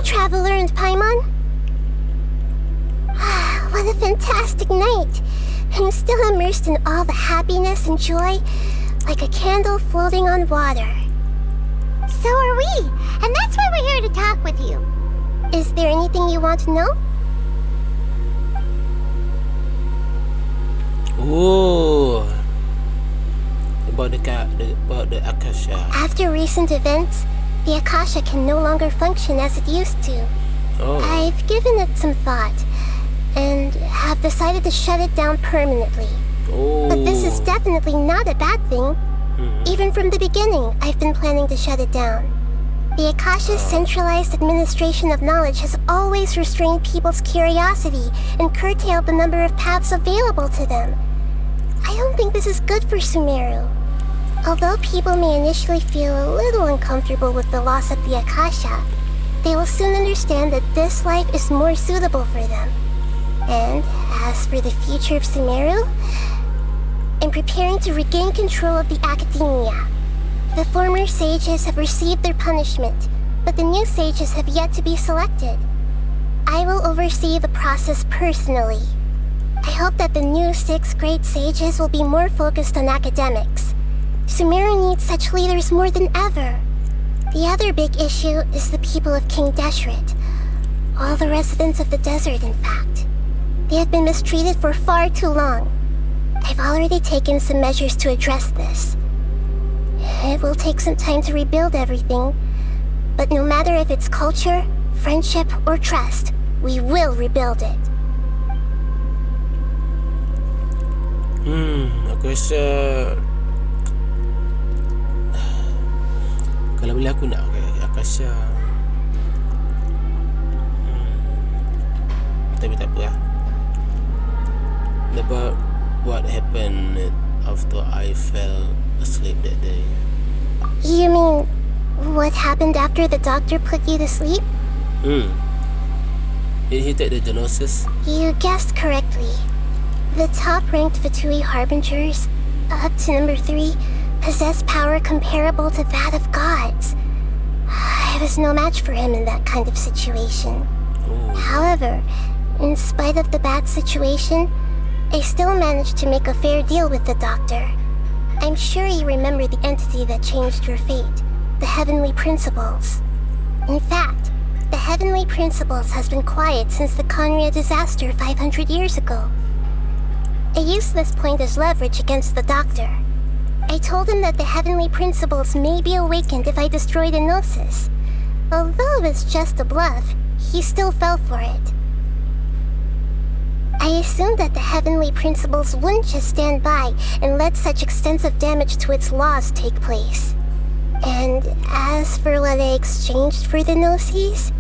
Traveler and Paimon? What a fantastic night! I'm still immersed in all the happiness and joy, like a candle floating on water. So are we, and that's why we're here to talk with you. Is there anything you want to know? Oh, about the Akasha. After recent events, the Akasha can no longer function as it used to. Oh. I've given it some thought, and have decided to shut it down permanently. Oh. But this is definitely not a bad thing. Even from the beginning, I've been planning to shut it down. The Akasha's centralized administration of knowledge has always restrained people's curiosity and curtailed the number of paths available to them. I don't think this is good for Sumeru. Although people may initially feel a little uncomfortable with the loss of the Akasha, they will soon understand that this life is more suitable for them. And as for the future of Sumeru, I'm preparing to regain control of the Academia. The former sages have received their punishment, but the new sages have yet to be selected. I will oversee the process personally. I hope that the new 6th grade sages will be more focused on academics. Sumeru needs such leaders more than ever. The other big issue is the people of King Deshret. All the residents of the desert, in fact. They have been mistreated for far too long. I've already taken some measures to address this. It will take some time to rebuild everything, but no matter if it's culture, friendship, or trust, we will rebuild it. Aku rasa kalau boleh aku nak aku rasa tapi tak apa lah. About what happened after I fell asleep that day. You mean, what happened after the doctor put you to sleep? Did he take the diagnosis? You guessed correctly. The top-ranked Vtui harbingers, up to number 3, possess power comparable to that of gods. I was no match for him in that kind of situation. However, in spite of the bad situation, I still managed to make a fair deal with the doctor. I'm sure you remember the entity that changed your fate, the Heavenly Principles. In fact, the Heavenly Principles has been quiet since the Conria disaster 500 years ago. I used this point as leverage against the doctor. I told him that the Heavenly Principles may be awakened if I destroy the Gnosis. Although it was just a bluff, he still fell for it. I assumed that the Heavenly Principles wouldn't just stand by and let such extensive damage to its laws take place. And as for what I exchanged for the Gnosis,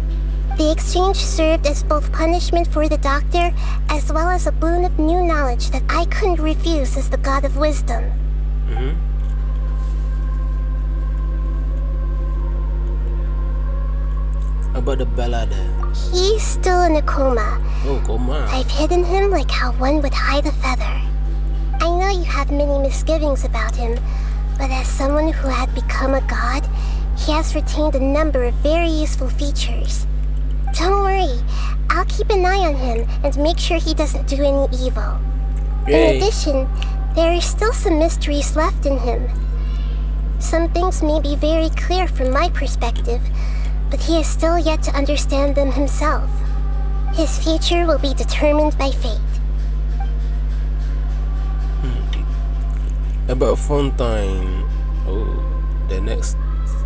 the exchange served as both punishment for the doctor as well as a boon of new knowledge that I couldn't refuse as the god of wisdom. About the Balada? He's still in a coma. Oh, coma. I've hidden him like how one would hide a feather. I know you have many misgivings about him, but as someone who had become a god, he has retained a number of very useful features. Don't worry, I'll keep an eye on him and make sure he doesn't do any evil. Yay. In addition, there are still some mysteries left in him. Some things may be very clear from my perspective, but he is still yet to understand them himself. His future will be determined by fate. About Fontaine. Oh, the next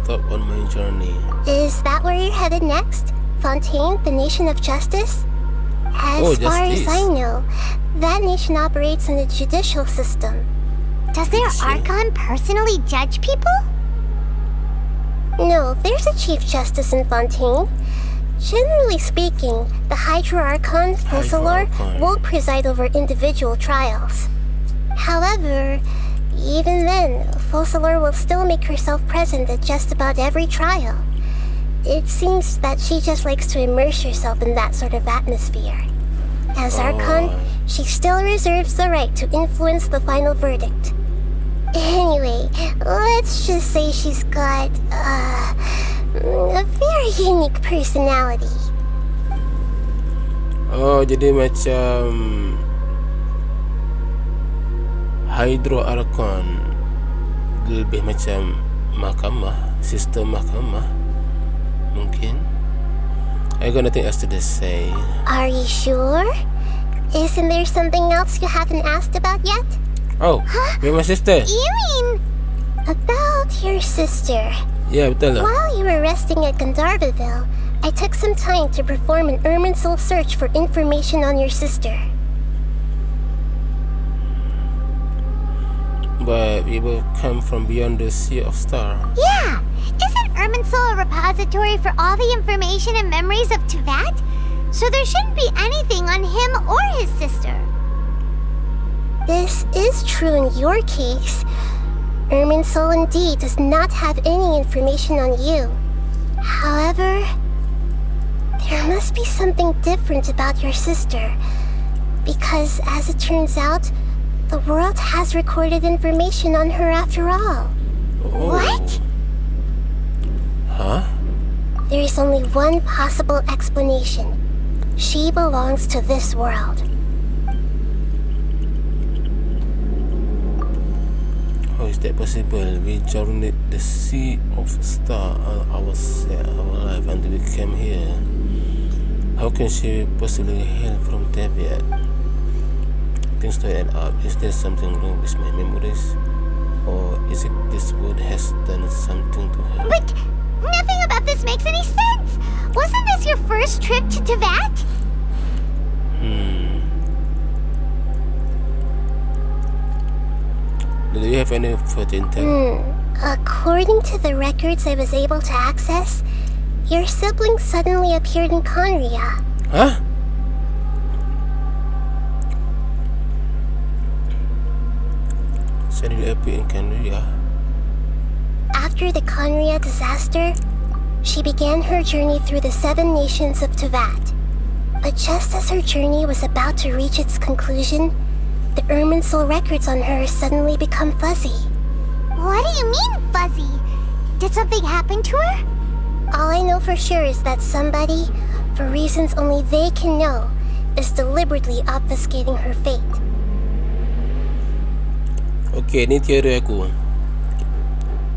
stop on my journey. Is that where you're headed next? Fontaine, the nation of justice? As far as I know, that nation operates in the judicial system. Does their Archon personally judge people? No, there's a Chief Justice in Fontaine. Generally speaking, the Hydro-Archon, Focalor, won't preside over individual trials. However, even then, Focalor will still make herself present at just about every trial. It seems that she just likes to immerse herself in that sort of atmosphere. As Archon, she still reserves the right to influence the final verdict. Anyway, let's just say she's got, a very unique personality. Oh, jadi macam Hydro-Archon, lebih macam mahkamah, sistem mahkamah. Mungkin. I got nothing else to say. Are you sure? Isn't there something else you haven't asked about yet? Oh, you're my sister. You mean about your sister? Yeah, betul lah. While you were resting at Gandharvaville, I took some time to perform an Irminsul search for information on your sister. But we will come from beyond the sea of stars. Yeah! Isn't Irminsul a repository for all the information and memories of Tevat? So there shouldn't be anything on him or his sister. This is true in your case. Irminsul indeed does not have any information on you. However, there must be something different about your sister. Because as it turns out, the world has recorded information on her after all. Oh. What? Huh? There is only one possible explanation. She belongs to this world. How is that possible? We journeyed the sea of stars our life until we came here. How can she possibly hail from Tibet? Things don't add up. Is there something wrong with my memories? Or is it this world has done something to her? But nothing about this makes any sense! Wasn't this your first trip to Tibet? Do you have any further intel? According to the records I was able to access, your sibling suddenly appeared in Conria. Huh? Suddenly appeared in Conria? After the Conria disaster, she began her journey through the 7 nations of Tibet. But just as her journey was about to reach its conclusion, the Irminsul records on her suddenly become fuzzy. What do you mean, fuzzy? Did something happen to her? All I know for sure is that somebody, for reasons only they can know, is deliberately obfuscating her fate. Okay, ni teori aku.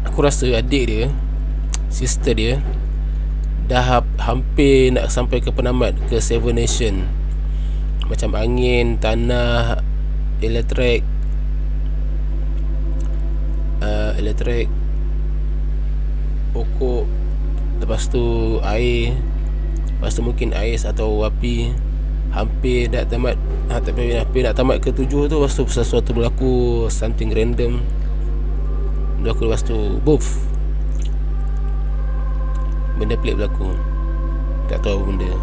Aku rasa adik dia, sister dia, dah hampir nak sampai ke penamat, ke 7 Nation. Macam angin, tanah, elektrik, pokok, lepas tu air, lepas tu mungkin ais atau api. Hampir nak tamat, hampir nak tamat ke 7 tu. Lepas tu sesuatu berlaku, something random berlaku. Lepas tu boom, benda pelik berlaku. Tak tahu apa benda.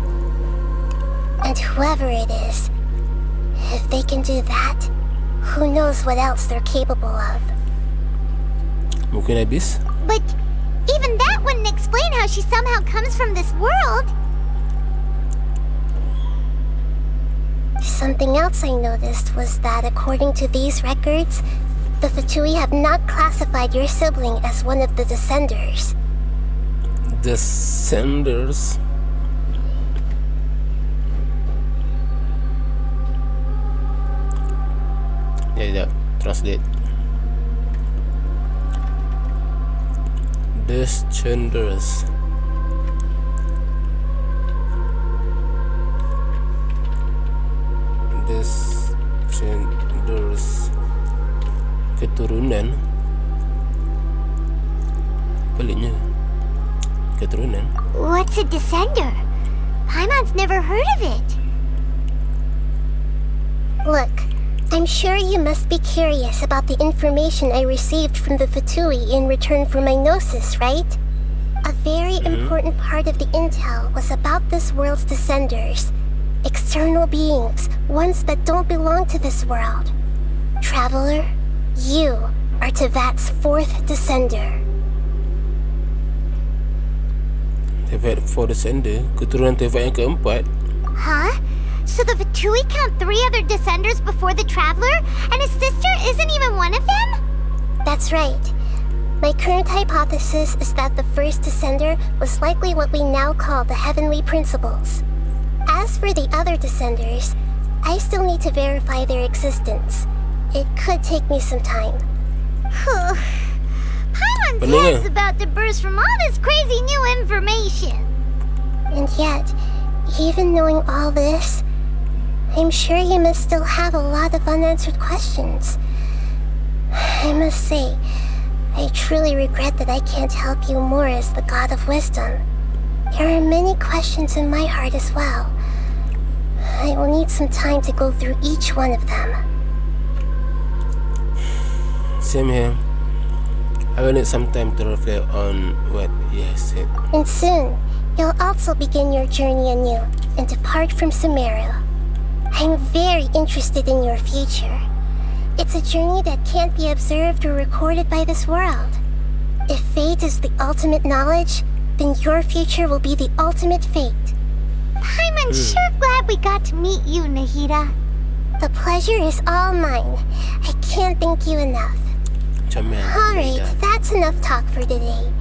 And whoever it is, if they can do that, who knows what else they're capable of. Mungkin habis. But even that wouldn't explain how she somehow comes from this world. Something else I noticed was that according to these records, the Fatui have not classified your sibling as one of the Descenders. Descenders? Yeah, translate. Descenders. Descenders. Keturunan. Peliknya. Keturunan. What's a Descender? Aiman's never heard of it. Look, I'm sure you must be curious about the information I received from the Fatui in return for my gnosis, right? A very important part of the intel was about this world's Descenders. External beings, ones that don't belong to this world. Traveler, you are Tibet's 4th Descender. Tibet 4 Descender? Keturunan Tibet yang keempat? Huh? So the Fatui count 3 other Descenders before the Traveler, and his sister isn't even one of them? That's right. My current hypothesis is that the first Descender was likely what we now call the Heavenly Principles. As for the other Descenders, I still need to verify their existence. It could take me some time. Paimon's head's about to burst from all this crazy new information. And yet, even knowing all this, I'm sure you must still have a lot of unanswered questions. I must say, I truly regret that I can't help you more as the God of Wisdom. There are many questions in my heart as well. I will need some time to go through each one of them. Same here. I will need some time to reflect on what you have said. And soon, you'll also begin your journey anew and depart from Sumeru. I'm very interested in your future. It's a journey that can't be observed or recorded by this world. If fate is the ultimate knowledge, then your future will be the ultimate fate. I'm sure glad we got to meet you, Nahida. The pleasure is all mine. I can't thank you enough. Alright, that's enough talk for today.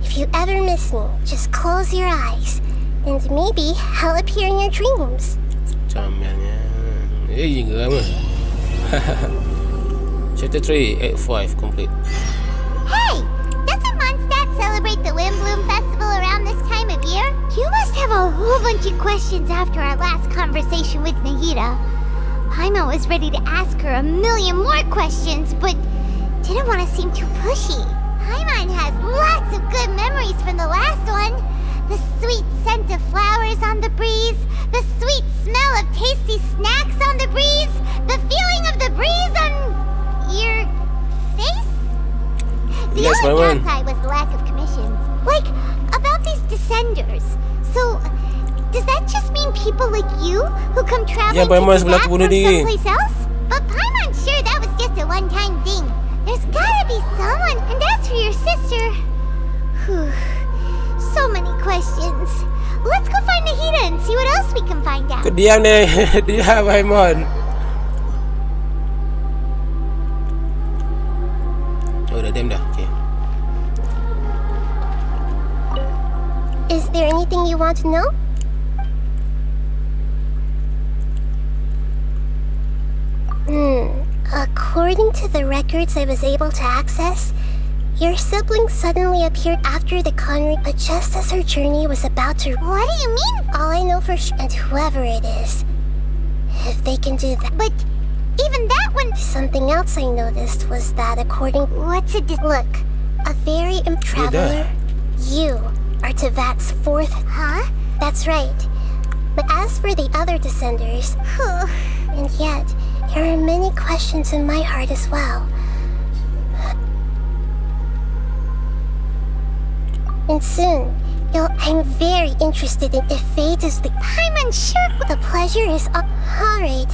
If If you ever miss me, just close your eyes, and maybe I'll appear in your dreams. Comelnya. Juga apa? Chapter 3, Act 5 complete. Hey! Doesn't Mondstadt celebrate the Wind Bloom Festival around this time of year? You must have a whole bunch of questions after our last conversation with Nahida. Aiman was ready to ask her a million more questions, but didn't want to seem too pushy. Aiman has lots of good memories from the last one. The sweet scent of flowers on the breeze, the sweet smell of tasty snacks on the breeze, the feeling of the breeze on your face? The Yes, only downside was the lack of commissions. Like, about these descenders. So, does that just mean people like you who come traveling to Tibet from someplace else? But Paimon's sure that was just a one-time thing. There's gotta be someone, and as for your sister... Whew. So many questions. Let's go find Nahida and see what else we can find out. Diam deh. Diam, Aiman. Oh, dah diam dah. Okay. Is there anything you want to know? According to the records I was able to access, your sibling suddenly appeared after the convoy, but just as her journey was about to... What do you mean? All I know for sure, and whoever it is, if they can do that... But even that one... Something else I noticed was that according... What's it? Look, a very traveler, you are Tevat's fourth... Huh? That's right. But as for the other descenders... and yet, there are many questions in my heart as well. And soon, I'm very interested in if fate is the... I'm unsure. The pleasure is alright.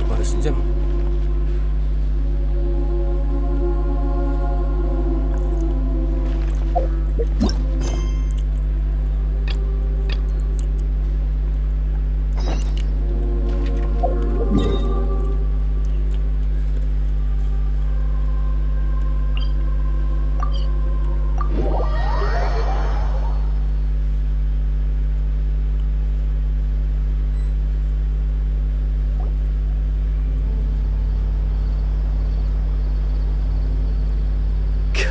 Baru sejam.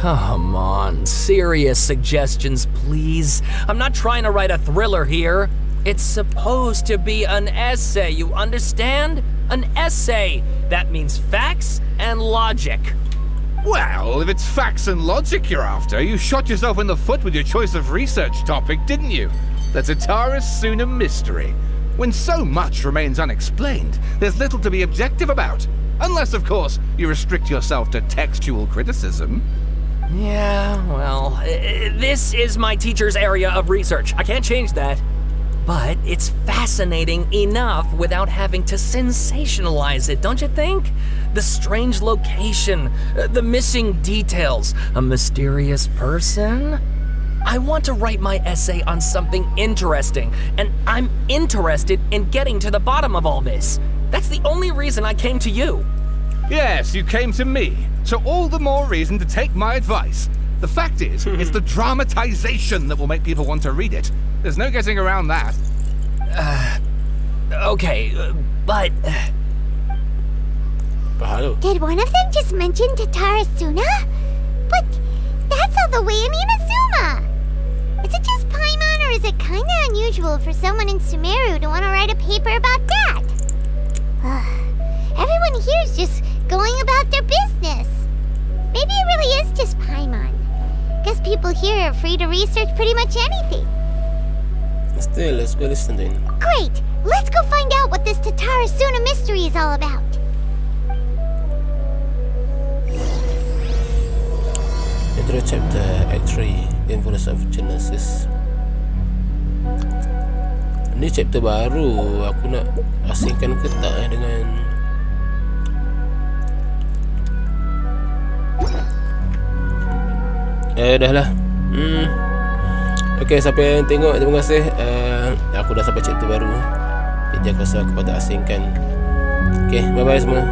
Come on, serious suggestions, please. I'm not trying to write a thriller here. It's supposed to be an essay, you understand? An essay. That means facts and logic. Well, if it's facts and logic you're after, you shot yourself in the foot with your choice of research topic, didn't you? The Tatara Suna mystery. When so much remains unexplained, there's little to be objective about. Unless, of course, you restrict yourself to textual criticism. Yeah, well, this is my teacher's area of research. I can't change that. But it's fascinating enough without having to sensationalize it, don't you think? The strange location, the missing details, a mysterious person. I want to write my essay on something interesting, and I'm interested in getting to the bottom of all this. That's the only reason I came to you. Yes, you came to me. So all the more reason to take my advice. The fact is, it's the dramatization that will make people want to read it. There's no getting around that. Okay, but... Did one of them just mention Tatara Suna? But that's all the way in Inazuma. Is it just is it kinda unusual for someone in Sumeru to want to write a paper about that? Everyone here is just going about their business. Maybe it really is just Paimon. Guess people here are free to research pretty much anything. Still, let's go listen to him. Great! Let's go find out what this Tatarasuna mystery is all about. Intro chapter Act 3, Involves of Genesis. Ni chapter baru. Aku nak asingkan ke tak dengan dah lah. Okay, siapa yang tengok, terima kasih. Aku dah sampai chapter baru. Jadi aku rasa aku patut asingkan. Okay, bye-bye semua.